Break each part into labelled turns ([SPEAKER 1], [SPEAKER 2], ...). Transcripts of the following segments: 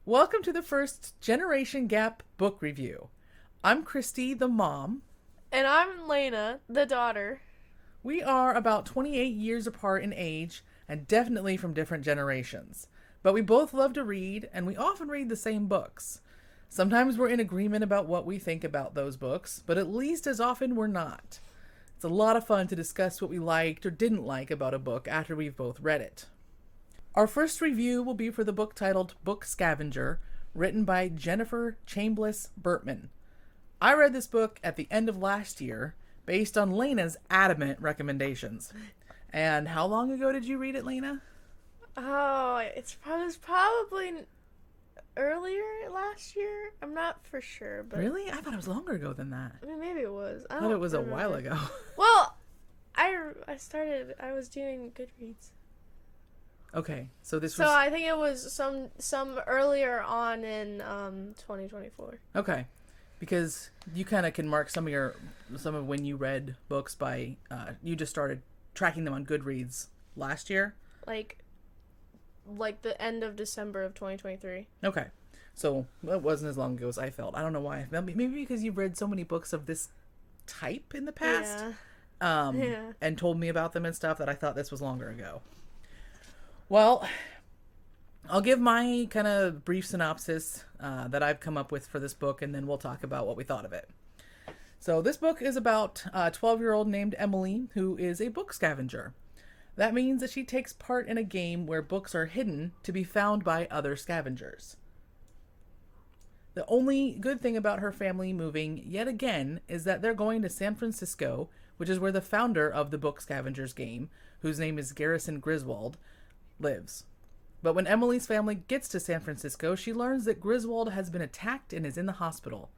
[SPEAKER 1] Welcome to the first Generation Gap book review. I'm Christy, the mom.
[SPEAKER 2] And I'm Lena, the daughter.
[SPEAKER 1] We are about 28 years apart in age and definitely from different generations. But we both love to read, and we often read the same books. Sometimes we're in agreement about what we think about those books, but at least as often we're not. It's a lot of fun to discuss what we liked or didn't like about a book after we've both read it. Our first review will be for the book titled Book Scavenger, written by Jennifer Chambliss Bertman. I read this book at the end of last year, based on Lena's adamant recommendations. And how long ago did you read it, Lena?
[SPEAKER 2] Oh, it was probably earlier last year. I'm not for sure, but
[SPEAKER 1] Really? I thought it was longer ago than that.
[SPEAKER 2] I mean, maybe it was.
[SPEAKER 1] I thought it was a while ago.
[SPEAKER 2] Well, I was doing Goodreads.
[SPEAKER 1] Okay, so this
[SPEAKER 2] So
[SPEAKER 1] was...
[SPEAKER 2] I think it was some earlier on in 2024.
[SPEAKER 1] Okay, because you kind of can mark some of when you read books by... you just started tracking them on Goodreads last year?
[SPEAKER 2] Like the end of December of 2023.
[SPEAKER 1] Okay. So it wasn't as long ago as I felt. I don't know why. Maybe because you've read so many books of this type in the past.
[SPEAKER 2] Yeah.
[SPEAKER 1] And told me about them and stuff that I thought this was longer ago. Well, I'll give my kind of brief synopsis that I've come up with for this book, and then we'll talk about what we thought of it. So this book is about a 12-year-old named Emily who is a book scavenger. That means that she takes part in a game where books are hidden to be found by other scavengers. The only good thing about her family moving yet again is that they're going to San Francisco, which is where the founder of the Book Scavengers game, whose name is Garrison Griswold, lives. But when Emily's family gets to San Francisco, she learns that Griswold has been attacked and is in the hospital.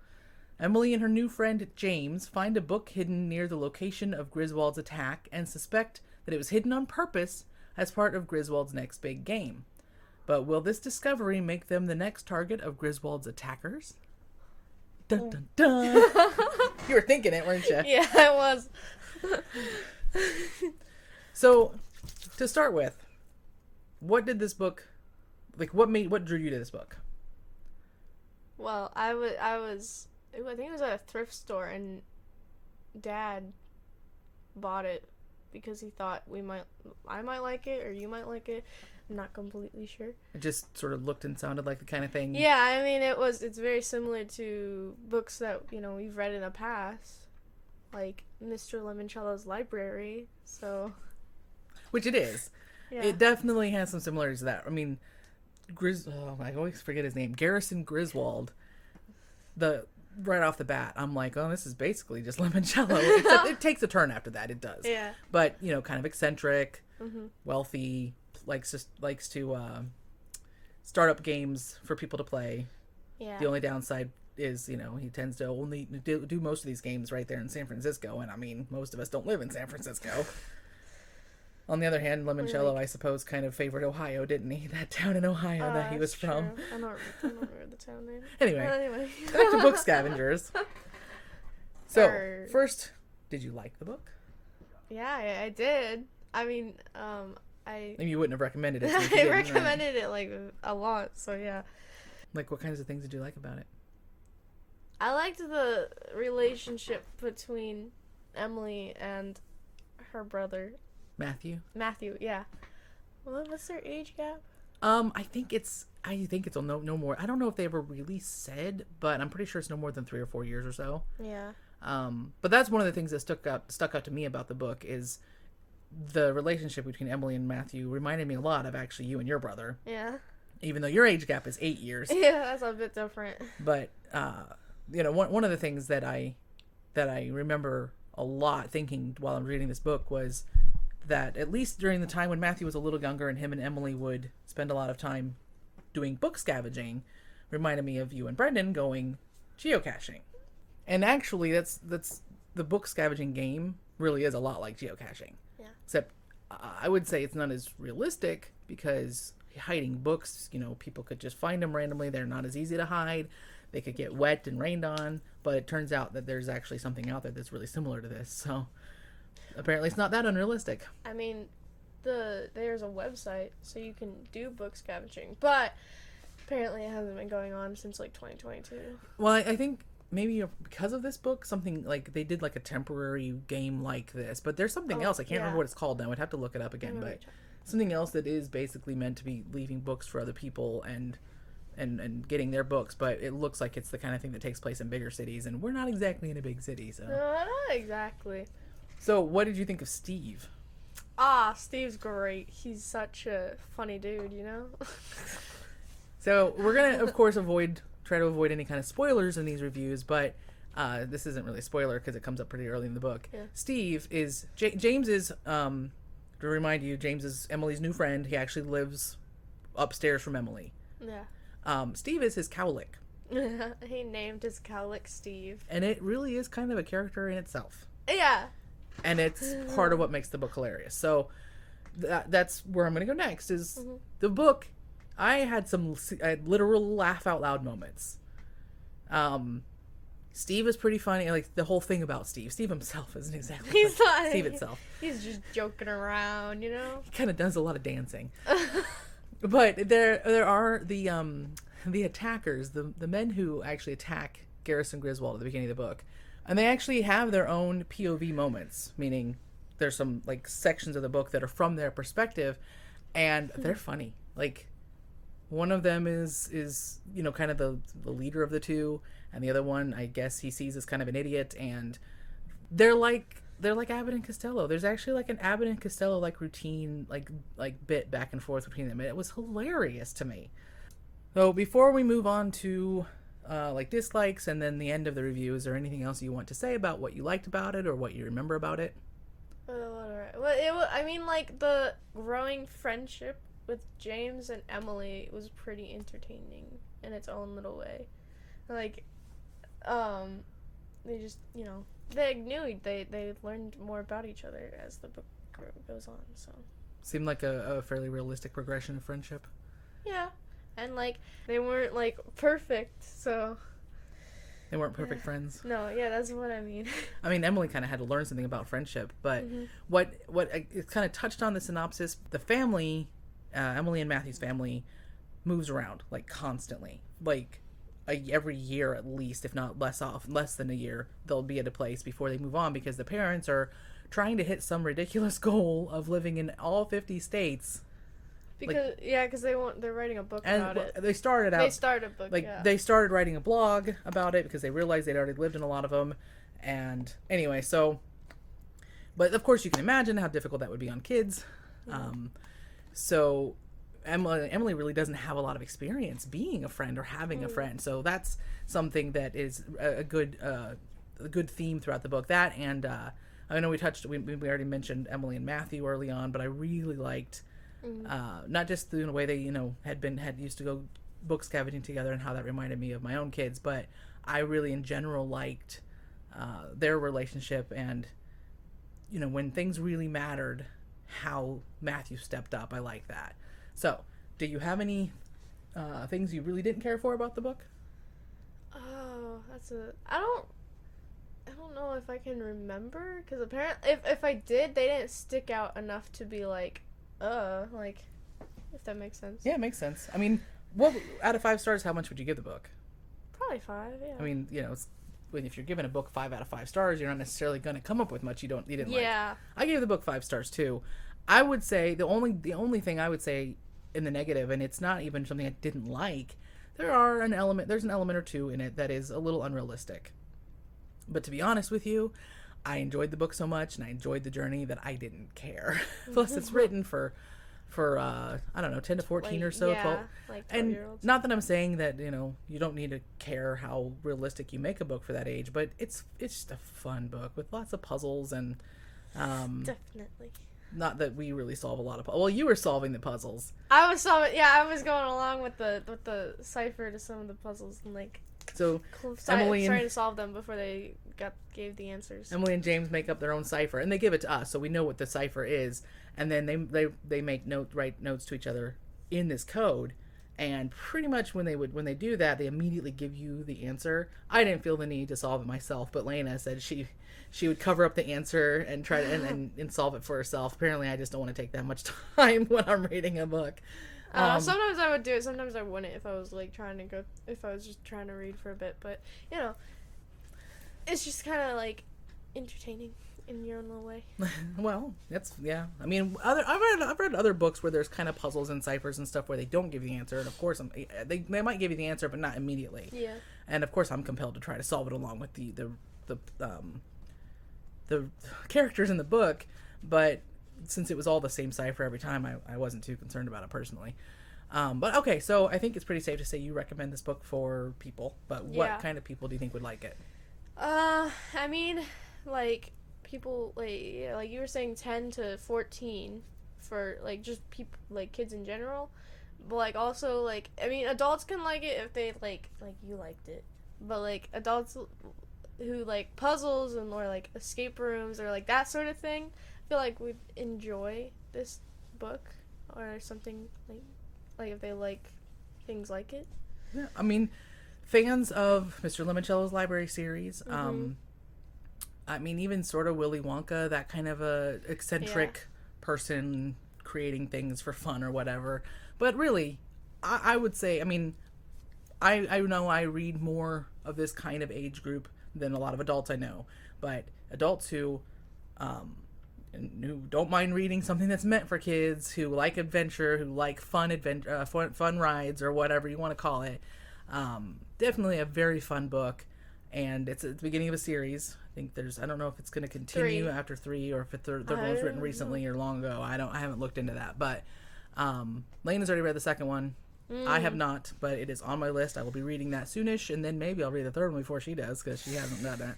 [SPEAKER 1] Emily and her new friend James find a book hidden near the location of Griswold's attack and suspect that it was hidden on purpose as part of Griswold's next big game. But will this discovery make them the next target of Griswold's attackers? Dun dun dun! You were thinking it, weren't you?
[SPEAKER 2] Yeah, I was.
[SPEAKER 1] So, to start with, what did this book, what drew you to this book?
[SPEAKER 2] Well, I think it was at a thrift store, and Dad bought it because he thought I might like it, or you might like it. I'm not completely sure.
[SPEAKER 1] It just sort of looked and sounded like the kind of thing.
[SPEAKER 2] Yeah, I mean, it's very similar to books that, we've read in the past, like Mr. Lemoncello's Library, so.
[SPEAKER 1] Which it is.
[SPEAKER 2] Yeah.
[SPEAKER 1] It definitely has some similarities to that. I mean, I always forget his name. Garrison Griswold. Right off the bat, I'm like, oh, this is basically just Lemoncello. Except it takes a turn after that. It does.
[SPEAKER 2] Yeah.
[SPEAKER 1] But kind of eccentric,
[SPEAKER 2] Mm-hmm.
[SPEAKER 1] wealthy, likes to start up games for people to play.
[SPEAKER 2] Yeah.
[SPEAKER 1] The only downside is, he tends to only do most of these games right there in San Francisco, and I mean, most of us don't live in San Francisco. On the other hand, Limoncello, I suppose, kind of favored Ohio, didn't he? That town in Ohio that he was from.
[SPEAKER 2] True. I don't remember the town name.
[SPEAKER 1] Anyway. Back to Book Scavengers. So, first, did you like the book?
[SPEAKER 2] Yeah, I did. I mean,
[SPEAKER 1] Maybe you wouldn't have recommended it.
[SPEAKER 2] I recommended it, a lot, so yeah.
[SPEAKER 1] Like, what kinds of things did you like about it?
[SPEAKER 2] I liked the relationship between Emily and her brother.
[SPEAKER 1] Matthew,
[SPEAKER 2] yeah. What's their age gap?
[SPEAKER 1] I think it's no more. I don't know if they ever really said, but I'm pretty sure it's no more than 3 or 4 years or so.
[SPEAKER 2] Yeah.
[SPEAKER 1] But that's one of the things that stuck out to me about the book is the relationship between Emily and Matthew reminded me a lot of actually you and your brother.
[SPEAKER 2] Yeah.
[SPEAKER 1] Even though your age gap is 8 years.
[SPEAKER 2] Yeah, that's a bit different.
[SPEAKER 1] But one of the things that I remember a lot thinking while I'm reading this book was that at least during the time when Matthew was a little younger and him and Emily would spend a lot of time doing book scavenging, reminded me of you and Brendan going geocaching. And actually, that's the book scavenging game really is a lot like geocaching.
[SPEAKER 2] Yeah.
[SPEAKER 1] Except I would say it's not as realistic because hiding books, people could just find them randomly. They're not as easy to hide. They could get wet and rained on. But it turns out that there's actually something out there that's really similar to this. So apparently it's not that unrealistic.
[SPEAKER 2] I mean, there's a website so you can do book scavenging, but Apparently it hasn't been going on since like 2022.
[SPEAKER 1] Well, I think maybe because of this book, something like they did like a temporary game like this, but there's something else. I can't remember what it's called now. I'd have to look it up again, but something else that is basically meant to be leaving books for other people and getting their books, but it looks like it's the kind of thing that takes place in bigger cities, and we're not exactly in a big city, so.
[SPEAKER 2] Not exactly.
[SPEAKER 1] So, what did you think of Steve?
[SPEAKER 2] Steve's great. He's such a funny dude, you know?
[SPEAKER 1] So, we're gonna, of course, try to avoid any kind of spoilers in these reviews, but this isn't really a spoiler because it comes up pretty early in the book.
[SPEAKER 2] Yeah.
[SPEAKER 1] Steve is, James is, to remind you, James is Emily's new friend. He actually lives upstairs from Emily.
[SPEAKER 2] Yeah.
[SPEAKER 1] Steve is his cowlick.
[SPEAKER 2] He named his cowlick Steve.
[SPEAKER 1] And it really is kind of a character in itself.
[SPEAKER 2] Yeah.
[SPEAKER 1] And it's part of what makes the book hilarious. So that's where I'm going to go next is the book. I had literal laugh out loud moments. Steve is pretty funny. Like the whole thing about Steve himself isn't exactly
[SPEAKER 2] He's not,
[SPEAKER 1] Steve itself.
[SPEAKER 2] He's just joking around, you know?
[SPEAKER 1] He kind of does a lot of dancing. But there are the attackers, the men who actually attack Garrison Griswold at the beginning of the book. And they actually have their own POV moments, meaning there's some like sections of the book that are from their perspective, and they're funny. Like one of them is kind of the leader of the two, and the other one I guess he sees as kind of an idiot, and they're like Abbott and Costello. There's actually like an Abbott and Costello like routine like bit back and forth between them. It was hilarious to me. So before we move on to like dislikes and then the end of the review, is there anything else you want to say about what you liked about it or what you remember about it?
[SPEAKER 2] Well, I mean, like the growing friendship with James and Emily was pretty entertaining in its own little way. Like, they just, they learned more about each other as the book goes on. So
[SPEAKER 1] seemed like a fairly realistic progression of friendship.
[SPEAKER 2] Yeah. And, like, they weren't, like, perfect, so...
[SPEAKER 1] They weren't perfect friends?
[SPEAKER 2] No, yeah, that's what I mean.
[SPEAKER 1] I mean, Emily kind of had to learn something about friendship, but what it kind of touched on the synopsis, the family, Emily and Matthew's family, moves around, like, constantly. Like, every year at least, if not less than a year, they'll be at a place before they move on, because the parents are trying to hit some ridiculous goal of living in all 50 states...
[SPEAKER 2] Because they're writing a book about it.
[SPEAKER 1] They started a book, they started writing a blog about it because they realized they'd already lived in a lot of them. And anyway, but of course you can imagine how difficult that would be on kids. Yeah. So Emily really doesn't have a lot of experience being a friend or having a friend. So that's something that is a good theme throughout the book. That and I know we already mentioned Emily and Matthew early on, but I really liked not just the way they had used to go book scavenging together and how that reminded me of my own kids, but I really in general liked their relationship, and when things really mattered, how Matthew stepped up. I like that. So do you have any things you really didn't care for about the book?
[SPEAKER 2] Oh, I don't know if I can remember, because apparently if I did, they didn't stick out enough to be like if that makes sense.
[SPEAKER 1] Yeah, it makes sense. I mean, what out of 5 stars, how much would you give the book?
[SPEAKER 2] Probably 5, yeah.
[SPEAKER 1] I mean, if you're giving a book 5 out of 5 stars, you're not necessarily going to come up with much you didn't like.
[SPEAKER 2] Yeah. I
[SPEAKER 1] gave the book 5 stars too. I would say the only thing I would say in the negative, and it's not even something I didn't like, there's an element or two in it that is a little unrealistic. But to be honest with you, I enjoyed the book so much, and I enjoyed the journey, that I didn't care. Plus, it's written for I don't know, 10 to 14 or so. 12.
[SPEAKER 2] Like 12
[SPEAKER 1] and
[SPEAKER 2] year olds.
[SPEAKER 1] Not that I'm saying that, you don't need to care how realistic you make a book for that age, but it's just a fun book with lots of puzzles and...
[SPEAKER 2] Definitely.
[SPEAKER 1] Not that we really solve a lot of... Well, you were solving the puzzles.
[SPEAKER 2] I was going along with the cipher to some of the puzzles and, like...
[SPEAKER 1] So
[SPEAKER 2] trying to solve them before they gave the answers.
[SPEAKER 1] Emily and James make up their own cipher, and they give it to us, so we know what the cipher is. And then they write notes to each other in this code. And pretty much when they do that, they immediately give you the answer. I didn't feel the need to solve it myself, but Lena said she would cover up the answer and try to and solve it for herself. Apparently, I just don't want to take that much time when I'm reading a book.
[SPEAKER 2] Sometimes I would do it. Sometimes I wouldn't if I was like if I was just trying to read for a bit. But you know, it's just kind of like entertaining in your own little way.
[SPEAKER 1] Well, yeah. I mean, I've read other books where there's kind of puzzles and ciphers and stuff where they don't give you the answer, and of course they might give you the answer, but not immediately.
[SPEAKER 2] Yeah.
[SPEAKER 1] And of course I'm compelled to try to solve it along with the characters in the book, but since it was all the same cipher every time, I wasn't too concerned about it personally. But okay, so I think it's pretty safe to say you recommend this book for people, but what kind of people do you think would like it?
[SPEAKER 2] I mean, like, people, like you were saying 10 to 14 for, like, just people, like, kids in general. But, like, also, like, I mean, adults can like it if they, like you liked it. But, like, adults who like puzzles and or like escape rooms or like that sort of thing, I feel like would enjoy this book or something like if they like things like it.
[SPEAKER 1] Yeah, I mean, fans of Mr. Limoncello's library series, I mean, even sort of Willy Wonka, that kind of a eccentric person creating things for fun or whatever. But really, I would say, I mean, I know I read more of this kind of age group than a lot of adults I know, but adults who don't mind reading something that's meant for kids, who like adventure, who like fun rides or whatever you want to call it, definitely a very fun book, and it's at the beginning of a series. I think I don't know if it's going to continue after 3 or if the third one was written recently or long ago. I haven't looked into that, but Lane has already read the second one. I have not, but it is on my list. I will be reading that soonish, and then maybe I'll read the third one before she does, because she hasn't done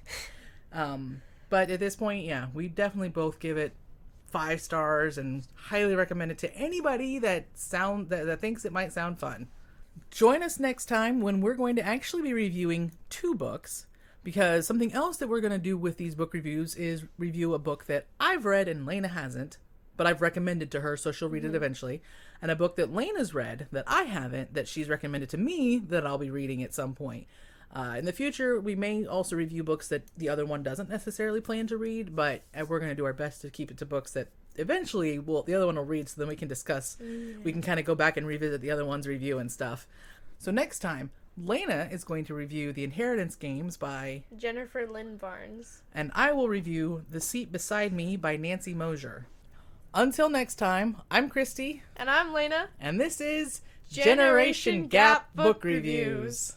[SPEAKER 1] it. But at this point, yeah, we definitely both give it 5 stars and highly recommend it to anybody that thinks it might sound fun. Join us next time when we're going to actually be reviewing 2 books, because something else that we're going to do with these book reviews is review a book that I've read and Lena hasn't, but I've recommended to her, so she'll read it eventually. And a book that Lena's read that I haven't, that she's recommended to me, that I'll be reading at some point. In the future, we may also review books that the other one doesn't necessarily plan to read, but we're going to do our best to keep it to books that eventually the other one will read, so then we can discuss. We can kind of go back and revisit the other one's review and stuff. So next time, Lena is going to review The Inheritance Games by
[SPEAKER 2] Jennifer Lynn Barnes.
[SPEAKER 1] And I will review The Seat Beside Me by Nancy Mosier. Until next time, I'm Christy.
[SPEAKER 2] And I'm Lena.
[SPEAKER 1] And this is Generation Gap Book Reviews.